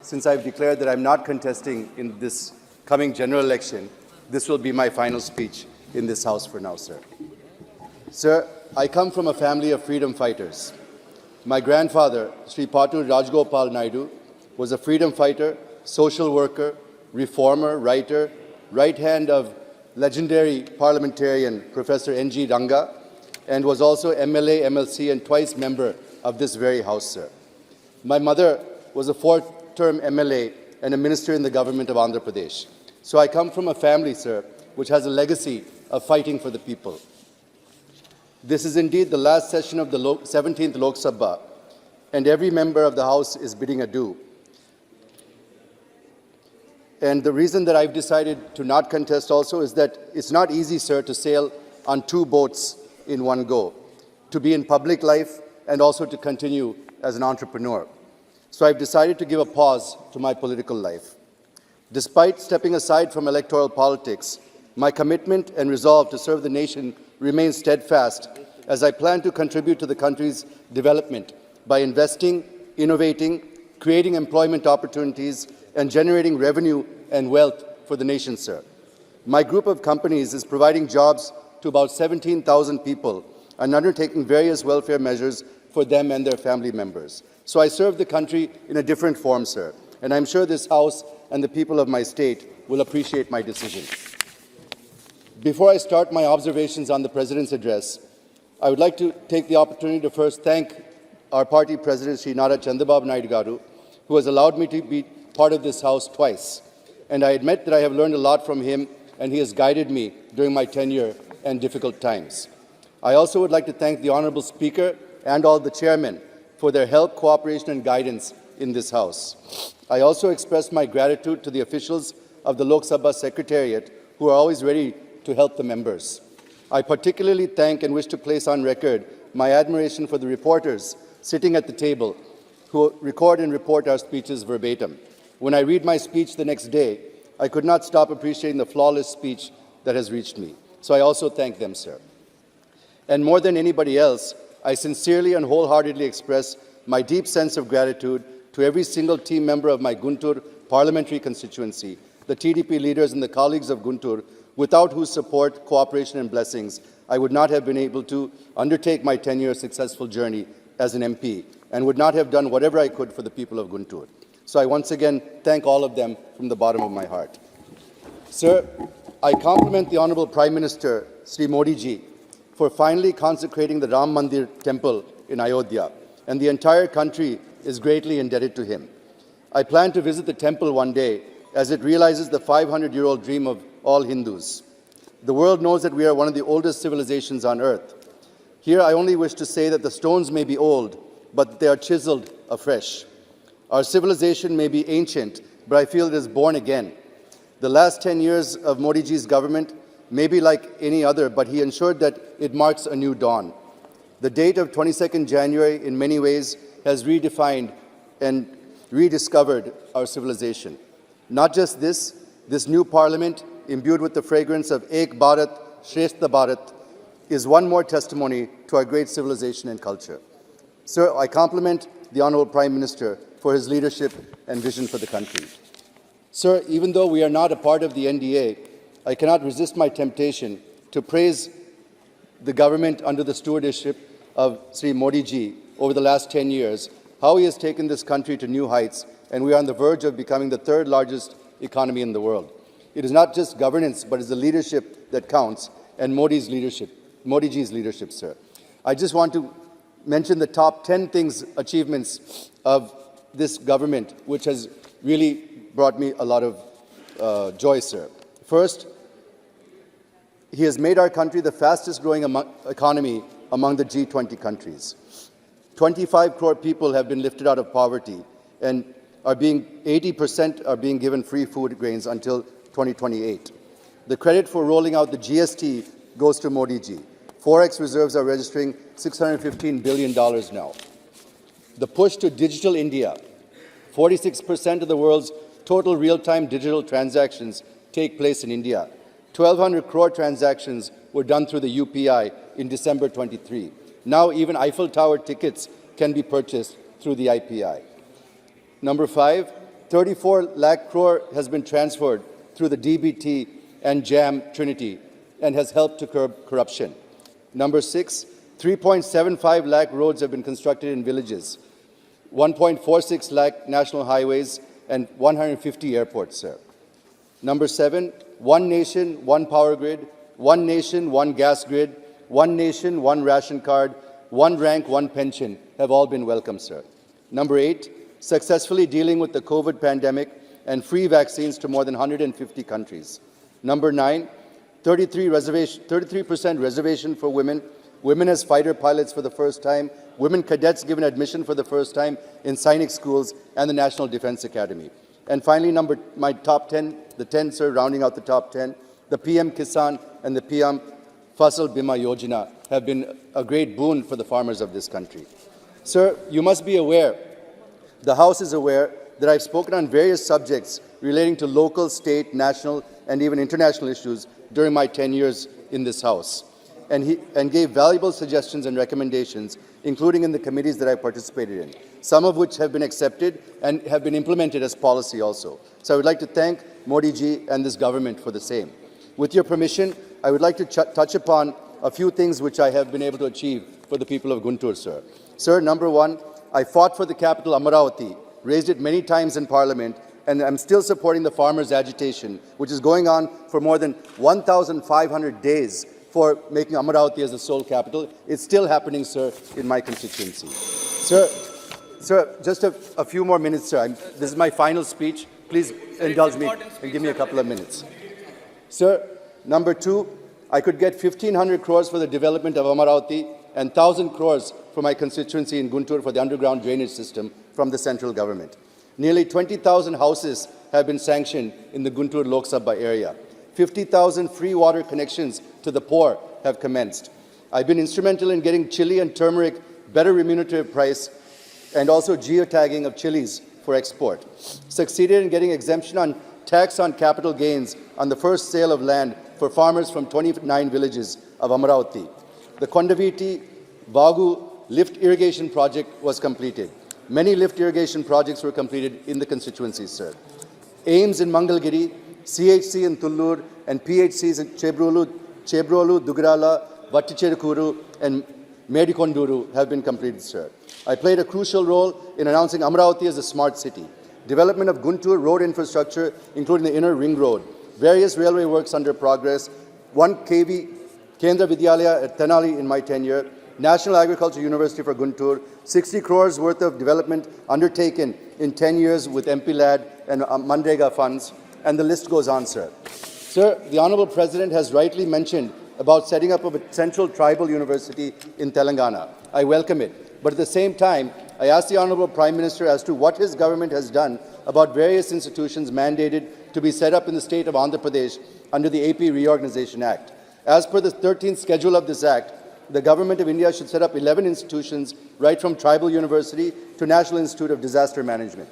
since I've declared that I'm not contesting in this coming general election, this will be my final speech in this House for now, sir. Sir, I come from a family of freedom fighters. My grandfather, Sri Patu Rajgopal Naidu, was a freedom fighter, social worker, reformer, writer, right hand of legendary parliamentarian Professor N.G. Ranga, and was also MLA, MLC, and twice member of this very House, sir. My mother was a fourth-term MLA and a minister in the government of Andhra Pradesh. So I come from a family, sir, which has a legacy of fighting for the people. This is indeed the last session of the 17th Lok Sabha, and every member of the House is bidding adieu. And the reason that I've decided to not contest also is that it's not easy, sir, to sail on two boats in one go, to be in public life and also to continue as an entrepreneur. So I've decided to give a pause to my political life. Despite stepping aside from electoral politics, my commitment and resolve to serve the nation remains steadfast as I plan to contribute to the country's development by investing, innovating, creating employment opportunities, and generating revenue and wealth for the nation, sir. My group of companies is providing jobs to about 17,000 people and undertaking various welfare measures for them and their family members. So I serve the country in a different form, sir, and I'm sure this House and the people of my state will appreciate my decision. Before I start my observations on the President's address, I would like to take the opportunity to first thank our party President, Sri Nara Chandrababu Naidu Garu, who has allowed me to be part of this House twice. And I admit that I have learned a lot from him, and he has guided me during my tenure and difficult times. I also would like to thank the Honourable Speaker and all the chairmen for their help, cooperation, and guidance in this House. I also express my gratitude to the officials of the Lok Sabha Secretariat who are always ready to help the members. I particularly thank and wish to place on record my admiration for the reporters sitting at the table who record and report our speeches verbatim. When I read my speech the next day, I could not stop appreciating the flawless speech that has reached me. So I also thank them, sir. And more than anybody else, I sincerely and wholeheartedly express my deep sense of gratitude to every single team member of my Guntur parliamentary constituency, the TDP leaders and the colleagues of Guntur, without whose support, cooperation and blessings, I would not have been able to undertake my 10-year successful journey as an MP and would not have done whatever I could for the people of Guntur. So I once again thank all of them from the bottom of my heart. Sir, I compliment the Honourable Prime Minister, Sri Modi ji, for finally consecrating the Ram Mandir temple in Ayodhya, and the entire country is greatly indebted to him. I plan to visit the temple one day as it realizes the 500-year-old dream of all Hindus. The world knows that we are one of the oldest civilizations on earth. Here I only wish to say that the stones may be old, but they are chiseled afresh. Our civilization may be ancient, but I feel it is born again. The last 10 years of Modi ji's government may be like any other, but he ensured that it marks a new dawn. The date of 22nd January in many ways has redefined and rediscovered our civilization. Not just this new parliament, imbued with the fragrance of Ek Bharat, Shrestha Bharat, is one more testimony to our great civilization and culture. Sir, I compliment the Honourable Prime Minister for his leadership and vision for the country. Sir, even though we are not a part of the NDA, I cannot resist my temptation to praise the government under the stewardship of Sri Modi ji over the last 10 years, how he has taken this country to new heights, and we are on the verge of becoming the third largest economy in the world. It is not just governance, but it's the leadership that counts, and Modi ji's leadership, sir. I just want to mention the top 10 achievements of this government, which has really brought me a lot of joy, sir. First, he has made our country the fastest growing economy among the G20 countries. 25 crore people have been lifted out of poverty, and 80% are being given free food grains until 2028. The credit for rolling out the GST goes to Modi ji. Forex reserves are registering $615 billion now. The push to digital India. 46% of the world's total real-time digital transactions take place in India. 1,200 crore transactions were done through the UPI in December 23. Now even Eiffel Tower tickets can be purchased through the IPI. Number 5, 34 lakh crore has been transferred through the DBT and JAM Trinity and has helped to curb corruption. Number 6, 3.75 lakh roads have been constructed in villages, 1.46 lakh national highways, and 150 airports, sir. Number 7, one nation, one power grid, one nation, one gas grid, one nation, one ration card, one rank, one pension have all been welcome, sir. Number 8, successfully dealing with the COVID pandemic and free vaccines to more than 150 countries. Number 9, 33% reservation for women, women as fighter pilots for the first time, women cadets given admission for the first time in Sainik schools and the National Defense Academy. And finally, my top 10, the 10, sir, rounding out the top 10, the PM Kisan and the PM Fasal Bima Yojana have been a great boon for the farmers of this country. Sir, you must be aware, the House is aware, that I've spoken on various subjects relating to local, state, national, and even international issues during my 10 years in this House, and gave valuable suggestions and recommendations, including in the committees that I participated in, some of which have been accepted and have been implemented as policy also. So I would like to thank Modi ji and this government for the same. With your permission, I would like to touch upon a few things which I have been able to achieve for the people of Guntur, sir. Sir, number 1, I fought for the capital Amaravati, raised it many times in Parliament, and I'm still supporting the farmers' agitation, which is going on for more than 1,500 days for making Amaravati as the sole capital. It's still happening, sir, in my constituency. Sir, just a few more minutes, sir. This is my final speech. Please indulge me and give me a couple of minutes. Sir, number 2, I could get 1,500 crores for the development of Amaravati and 1,000 crores for my constituency in Guntur for the underground drainage system from the central government. Nearly 20,000 houses have been sanctioned in the Guntur Lok Sabha area. 50,000 free water connections to the poor have commenced. I've been instrumental in getting chili and turmeric better remunerative price and also geotagging of chilies for export. Succeeded in getting exemption on tax on capital gains on the first sale of land for farmers from 29 villages of Amaravati. The Kondaviti Vagu lift irrigation project was completed. Many lift irrigation projects were completed in the constituencies, sir. AIMS in Mangalgiri, CHC in Tullur, and PHCs in Chebrolu, Dugrala, Vatticherukuru, and Medikonduru have been completed, sir. I played a crucial role in announcing Amaravati as a smart city. Development of Guntur road infrastructure, including the inner ring road. Various railway works under progress. 1 kV Kendra Vidyalaya at Tenali in my tenure. National Agriculture University for Guntur. 60 crores worth of development undertaken in 10 years with MP LAD and Mandrega funds. And the list goes on, sir. Sir, the Honorable President has rightly mentioned about setting up of a central tribal university in Telangana. I welcome it. But at the same time, I ask the Honorable Prime Minister as to what his government has done about various institutions mandated to be set up in the state of Andhra Pradesh under the AP Reorganization Act. As per the 13th schedule of this Act, the Government of India should set up 11 institutions, right from Tribal University to National Institute of Disaster Management.